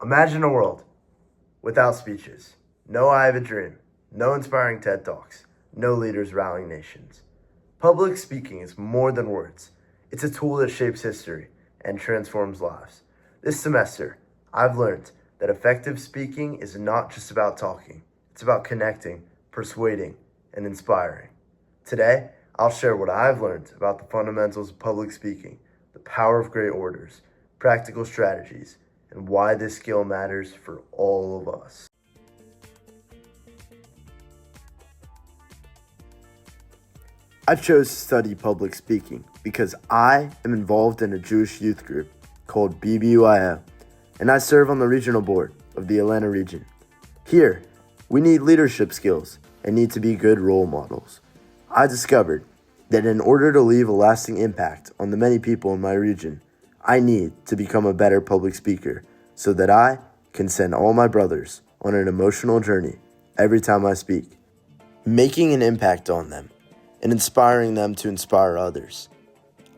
Imagine a world without speeches. No I Have a Dream, no inspiring TED Talks, no leaders rallying nations. Public speaking is more than words. It's a tool that shapes history and transforms lives. This semester, I've learned that effective speaking is not just about talking. It's about connecting, persuading, and inspiring. Today, I'll share what I've learned about the fundamentals of public speaking, the power of great orders, practical strategies, and why this skill matters for all of us. I chose to study public speaking because I am involved in a Jewish youth group called BBYO, and I serve on the regional board of the Atlanta region. Here, we need leadership skills and need to be good role models. I discovered that in order to leave a lasting impact on the many people in my region, I need to become a better public speaker so that I can send all my brothers on an emotional journey every time I speak, making an impact on them and inspiring them to inspire others.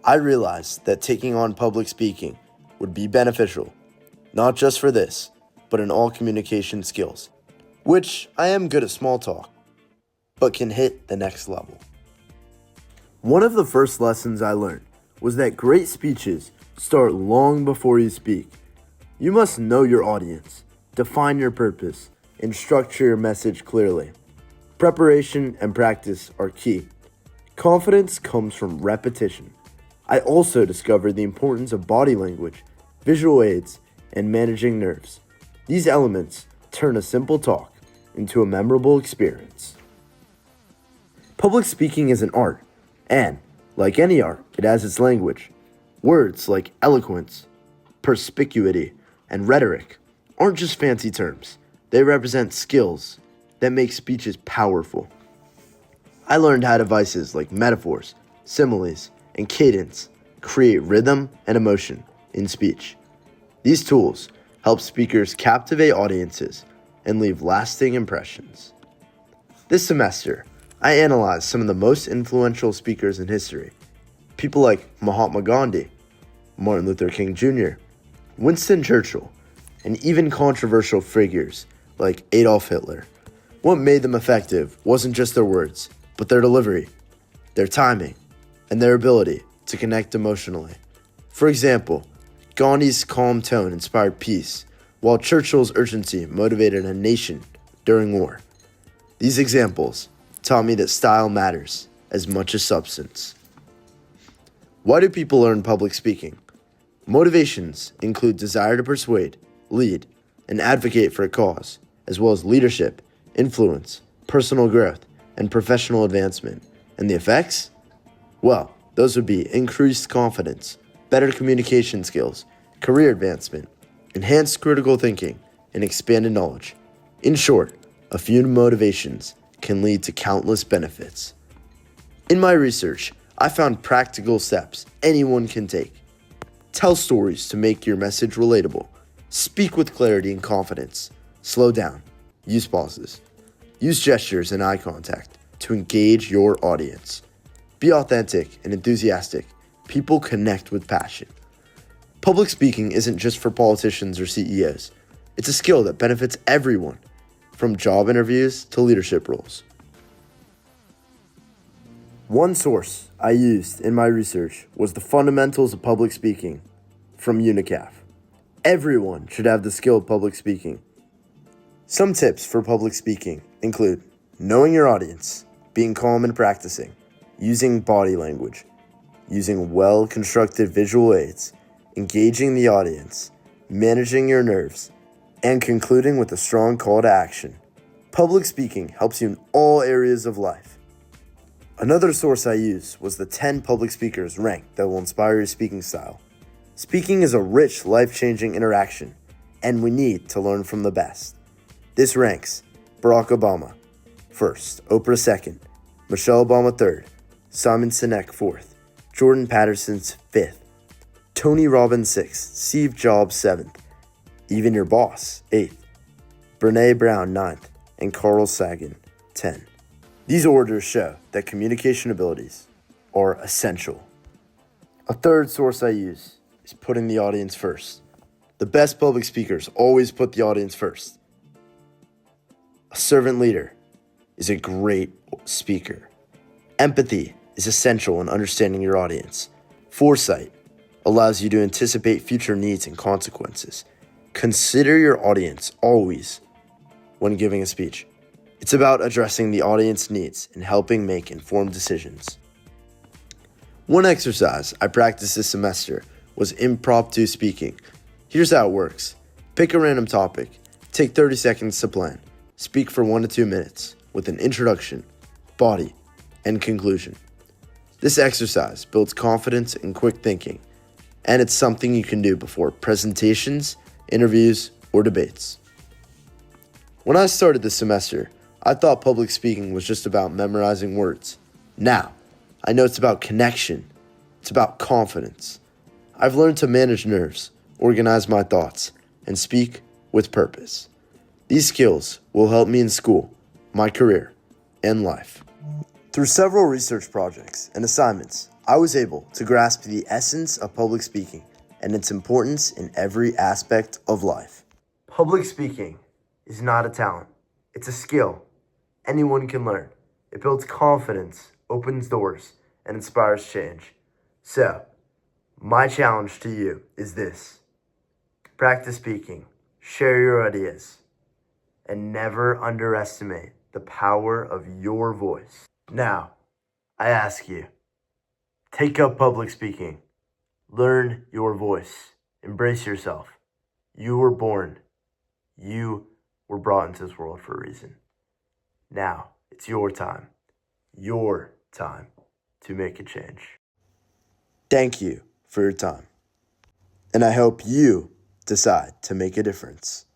I realized that taking on public speaking would be beneficial, not just for this, but in all communication skills, which I am good at small talk, but can hit the next level. One of the first lessons I learned was that great speeches start long before you speak. You must know your audience, define your purpose, and structure your message clearly. Preparation and practice are key. Confidence comes from repetition. I also discovered the importance of body language, visual aids, and managing nerves. These elements turn a simple talk into a memorable experience. Public speaking is an art, and, like any art, it has its language. Words like eloquence, perspicuity, and rhetoric aren't just fancy terms. They represent skills that make speeches powerful. I learned how devices like metaphors, similes, and cadence create rhythm and emotion in speech. These tools help speakers captivate audiences and leave lasting impressions. This semester, I analyzed some of the most influential speakers in history. People like Mahatma Gandhi, Martin Luther King Jr., Winston Churchill, and even controversial figures like Adolf Hitler. What made them effective wasn't just their words, but their delivery, their timing, and their ability to connect emotionally. For example, Gandhi's calm tone inspired peace, while Churchill's urgency motivated a nation during war. These examples taught me that style matters as much as substance. Why do people learn public speaking? Motivations include desire to persuade, lead, and advocate for a cause, as well as leadership, influence, personal growth, and professional advancement. And the effects? Well, those would be increased confidence, better communication skills, career advancement, enhanced critical thinking, and expanded knowledge. In short, a few motivations can lead to countless benefits. In my research, I found practical steps anyone can take. Tell stories to make your message relatable. Speak with clarity and confidence. Slow down. Use pauses. Use gestures and eye contact to engage your audience. Be authentic and enthusiastic. People connect with passion. Public speaking isn't just for politicians or CEOs. It's a skill that benefits everyone, from job interviews to leadership roles. One source I used in my research was the fundamentals of public speaking from UNICAF. Everyone should have the skill of public speaking. Some tips for public speaking include knowing your audience, being calm and practicing, using body language, using well-constructed visual aids, engaging the audience, managing your nerves, and concluding with a strong call to action. Public speaking helps you in all areas of life. Another source I used was the 10 public speakers ranked that will inspire your speaking style. Speaking is a rich, life-changing interaction, and we need to learn from the best. This ranks Barack Obama first, Oprah second, Michelle Obama third, Simon Sinek fourth, Jordan Peterson fifth, Tony Robbins sixth, Steve Jobs seventh, even your boss eighth, Brene Brown ninth, and Carl Sagan 10. These orders show that communication abilities are essential. A third source I use is putting the audience first. The best public speakers always put the audience first. A servant leader is a great speaker. Empathy is essential in understanding your audience. Foresight allows you to anticipate future needs and consequences. Consider your audience always when giving a speech. It's about addressing the audience needs and helping make informed decisions. One exercise I practiced this semester was impromptu speaking. Here's how it works. Pick a random topic, take 30 seconds to plan. Speak for 1 to 2 minutes with an introduction, body, and conclusion. This exercise builds confidence and quick thinking, and it's something you can do before presentations, interviews, or debates. When I started this semester, I thought public speaking was just about memorizing words. Now, I know it's about connection. It's about confidence. I've learned to manage nerves, organize my thoughts, and speak with purpose. These skills will help me in school, my career, and life. Through several research projects and assignments, I was able to grasp the essence of public speaking and its importance in every aspect of life. Public speaking is not a talent. It's a skill anyone can learn. It builds confidence, opens doors, and inspires change. So, my challenge to you is this. Practice speaking, share your ideas, and never underestimate the power of your voice. Now, I ask you, take up public speaking. Learn your voice. Embrace yourself. You were born. You were brought into this world for a reason. Now, it's your time to make a change. Thank you for your time, and I hope you decide to make a difference.